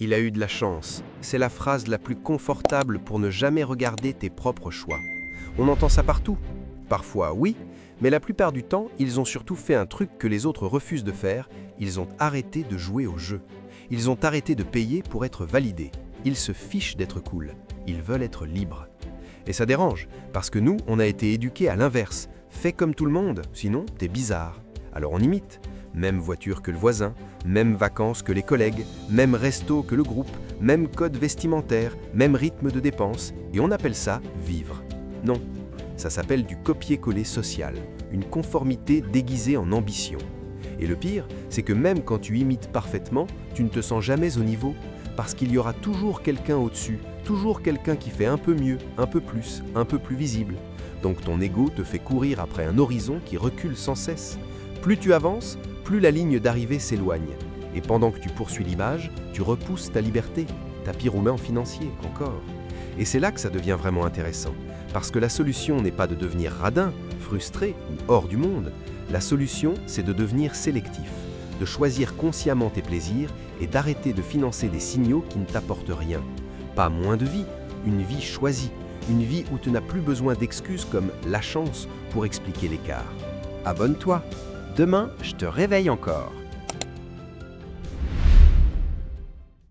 Il a eu de la chance. C'est la phrase la plus confortable pour ne jamais regarder tes propres choix. On entend ça partout. Parfois, oui, mais la plupart du temps, ils ont surtout fait un truc que les autres refusent de faire. Ils ont arrêté de jouer au jeu. Ils ont arrêté de payer pour être validés. Ils se fichent d'être cool. Ils veulent être libres. Et ça dérange, parce que nous, on a été éduqués à l'inverse. Fais comme tout le monde, sinon t'es bizarre. Alors on imite. Même voiture que le voisin, même vacances que les collègues, même resto que le groupe, même code vestimentaire, même rythme de dépenses, et on appelle ça vivre. Non, ça s'appelle du copier-coller social, une conformité déguisée en ambition. Et le pire, c'est que même quand tu imites parfaitement, tu ne te sens jamais au niveau, parce qu'il y aura toujours quelqu'un au-dessus, toujours quelqu'un qui fait un peu mieux, un peu plus visible. Donc ton ego te fait courir après un horizon qui recule sans cesse. Plus tu avances, plus la ligne d'arrivée s'éloigne. Et pendant que tu poursuis l'image, tu repousses ta liberté, tapis roulant financier encore. Et c'est là que ça devient vraiment intéressant. Parce que la solution n'est pas de devenir radin, frustré ou hors du monde. La solution, c'est de devenir sélectif, de choisir consciemment tes plaisirs et d'arrêter de financer des signaux qui ne t'apportent rien. Pas moins de vie, une vie choisie, une vie où tu n'as plus besoin d'excuses comme la chance pour expliquer l'écart. Abonne-toi. Demain, je te réveille encore.